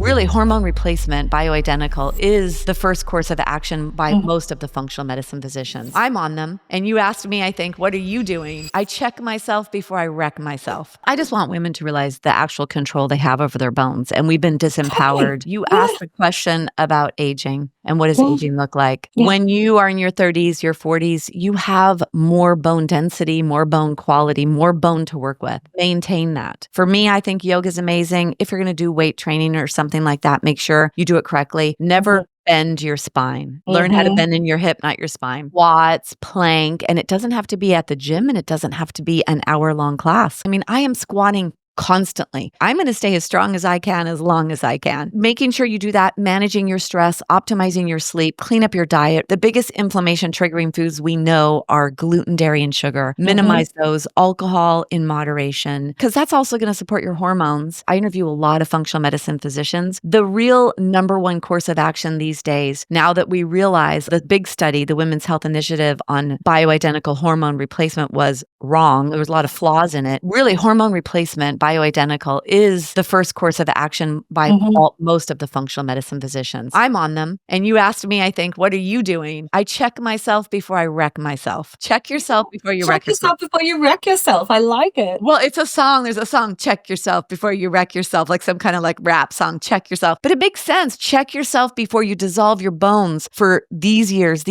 Really, hormone replacement, bioidentical, is the first course of action by most of the functional medicine physicians. I'm on them. And you asked me, I think, what are you doing? I check myself before I wreck myself. I just want women to realize the actual control they have over their bones. And we've been disempowered. You asked the question about aging and what does aging look like? When you are in your 30s, your 40s, you have more bone density, more bone quality, more bone to work with. Maintain that. For me, I think yoga is amazing. If you're going to do weight training or something like that, make sure you do it correctly. Never bend your spine. Learn how to bend in your hip, not your spine. Squats, plank, and it doesn't have to be at the gym and it doesn't have to be an hour-long class. I mean, I am squatting constantly. I'm going to stay as strong as I can, as long as I can. Making sure you do that, managing your stress, optimizing your sleep, clean up your diet. The biggest inflammation triggering foods we know are gluten, dairy, and sugar. Minimize those. Alcohol in moderation, because that's also going to support your hormones. I interview a lot of functional medicine physicians. The real number one course of action these days, now that we realize the big study, the Women's Health Initiative on bioidentical hormone replacement was wrong. There was a lot of flaws in it. Really, hormone replacement, bioidentical, is the first course of action by most of the functional medicine physicians. I'm on them. And you asked me, I think, what are you doing? I check myself before I wreck myself. Check yourself before you wreck yourself. Check yourself before you wreck yourself. I like it. Well, it's a song. There's a song, check yourself before you wreck yourself, like some kind of like rap song, check yourself. But it makes sense. Check yourself before you dissolve your bones for these years.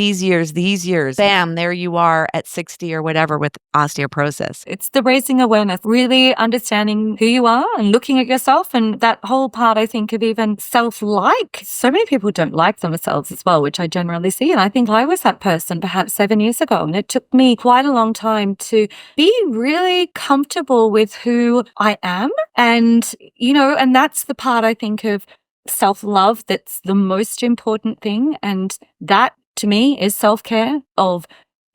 Bam, there you are at 60 or whatever with osteoporosis. It's the raising awareness, really understanding who you are and looking at yourself. And that whole part, I think, of even self-like. So many people don't like themselves as well, which I generally see. And I think I was that person perhaps 7 years ago. And it took me quite a long time to be really comfortable with who I am. And, and that's the part, I think, of self-love that's the most important thing. And that, to me, is self-care, of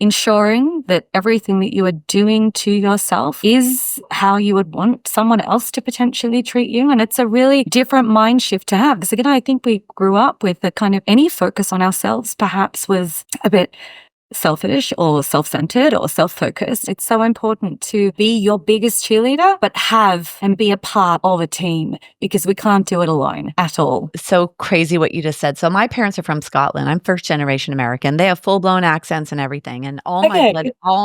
ensuring that everything that you are doing to yourself is how you would want someone else to potentially treat you. And it's a really different mind shift to have. Because again, I think we grew up with the kind of any focus on ourselves perhaps was a bit selfish or self-centered or self-focused. It's so important to be your biggest cheerleader, but have and be a part of a team, because we can't do it alone at all. So crazy what you just said. So my parents are from Scotland. I'm first generation American. They have full-blown accents and everything. And all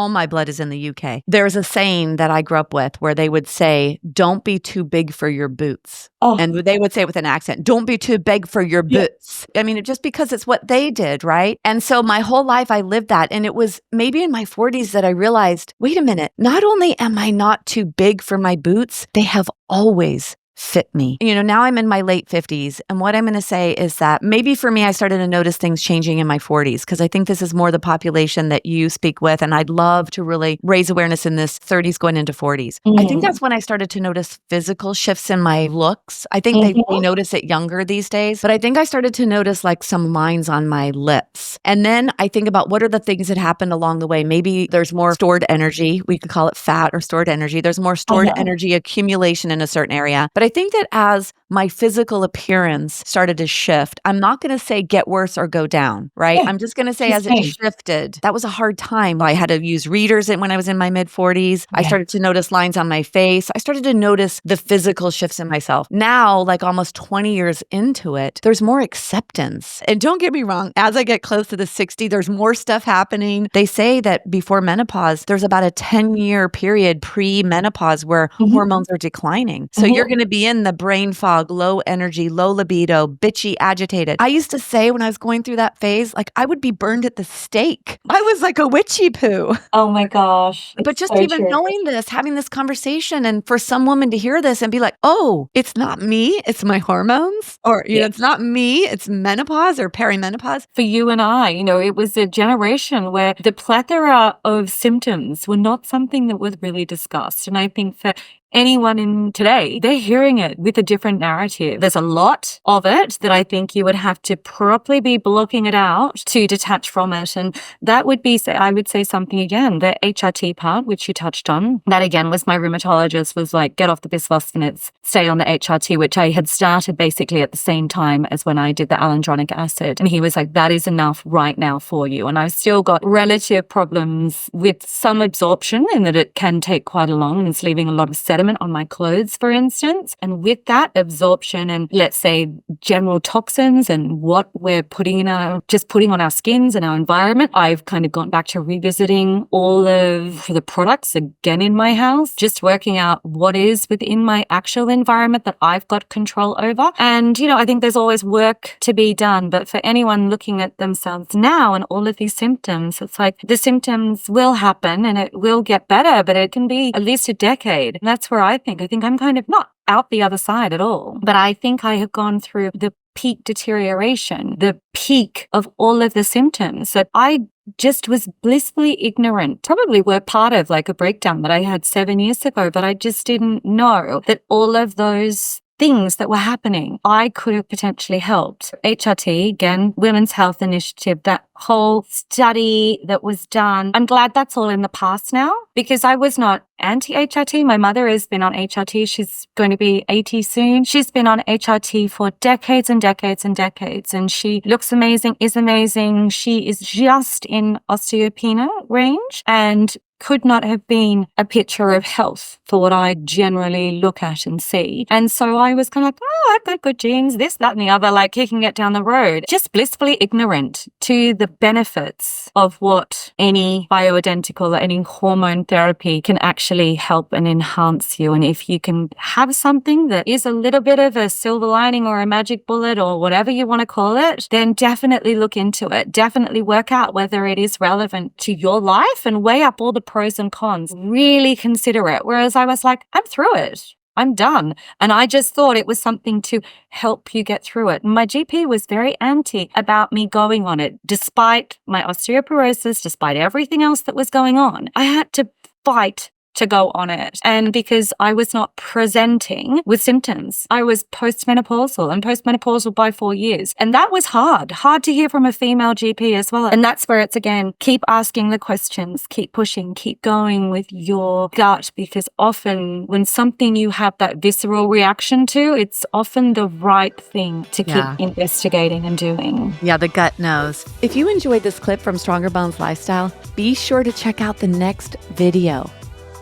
my blood is in the UK. There's a saying that I grew up with where they would say, don't be too big for your boots. And they would say it with an accent, don't be too big for your boots. I mean, just because it's what they did, right? And so my whole life I lived that. And it was maybe in my 40s that I realized, wait a minute, not only am I not too big for my boots, they have always fit me. Now I'm in my late 50s. And what I'm going to say is that maybe for me, I started to notice things changing in my 40s, because I think this is more the population that you speak with. And I'd love to really raise awareness in this 30s going into 40s. I think that's when I started to notice physical shifts in my looks. I think they notice it younger these days, but I think I started to notice like some lines on my lips. And then I think about what are the things that happened along the way. Maybe there's more stored energy. We could call it fat or stored energy. There's more stored energy accumulation in a certain area. But I think that as my physical appearance started to shift, I'm not going to say get worse or go down, right? I'm just going to say as it shifted, that was a hard time. I had to use readers when I was in my mid 40s. I started to notice lines on my face. I started to notice the physical shifts in myself. Now, like almost 20 years into it, there's more acceptance. And don't get me wrong, as I get close to the 60, there's more stuff happening. They say that before menopause, there's about a 10-year period pre-menopause where hormones are declining. So you're going to be in the brain fog, low energy, low libido, bitchy, agitated. I used to say when I was going through that phase, like I would be burned at the stake. I was like a witchy poo. Oh my gosh. But just so even knowing this, having this conversation, and for some woman to hear this and be like, oh, it's not me, it's my hormones, or it's not me, it's menopause or perimenopause. For you and I, it was a generation where the plethora of symptoms were not something that was really discussed. And I think for anyone in today, they're hearing it with a different narrative. There's a lot of it that I think you would have to properly be blocking it out to detach from it. And that would be, I would say something again, the HRT part, which you touched on. That again was my rheumatologist was like, get off the bisphosphonates, stay on the HRT, which I had started basically at the same time as when I did the alendronic acid. And he was like, that is enough right now for you. And I've still got relative problems with some absorption in that it can take quite a long and it's leaving a lot of sediment sediment on my clothes, for instance. And with that absorption and, let's say, general toxins and what we're putting on our skins and our environment, I've kind of gone back to revisiting all of the products again in my house, just working out what is within my actual environment that I've got control over. And, I think there's always work to be done. But for anyone looking at themselves now and all of these symptoms, it's like the symptoms will happen and it will get better, but it can be at least a decade. And that's where I think I'm kind of not out the other side at all. But I think I have gone through the peak deterioration, the peak of all of the symptoms that I just was blissfully ignorant, probably were part of like a breakdown that I had 7 years ago, but I just didn't know that all of those things that were happening, I could have potentially helped. HRT, again, Women's Health Initiative, that whole study that was done. I'm glad that's all in the past now because I was not anti-HRT. My mother has been on HRT. She's going to be 80 soon. She's been on HRT for decades and decades and decades, and she looks amazing, is amazing. She is just in osteopenia range and could not have been a picture of health for what I generally look at and see. And so I was kind of like, I've got good genes, this, that, and the other, like kicking it down the road, just blissfully ignorant to the benefits of what any bioidentical or any hormone therapy can actually help and enhance you. And if you can have something that is a little bit of a silver lining or a magic bullet or whatever you want to call it, then definitely look into it. Definitely work out whether it is relevant to your life and weigh up all the pros and cons. Really consider it. Whereas I was like, I'm through it. I'm done. And I just thought it was something to help you get through it. My GP was very anti about me going on it. Despite my osteoporosis, despite everything else that was going on, I had to fight to go on it. And because I was not presenting with symptoms, I was postmenopausal and postmenopausal by 4 years. And that was hard to hear from a female GP as well. And that's where it's, again, keep asking the questions, keep pushing, keep going with your gut, because often when something you have that visceral reaction to, it's often the right thing to keep investigating and doing. Yeah, the gut knows. If you enjoyed this clip from Stronger Bones Lifestyle, be sure to check out the next video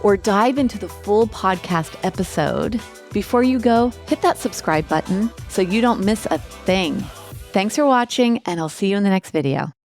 or dive into the full podcast episode. Before you go, hit that subscribe button so you don't miss a thing. Thanks for watching, and I'll see you in the next video.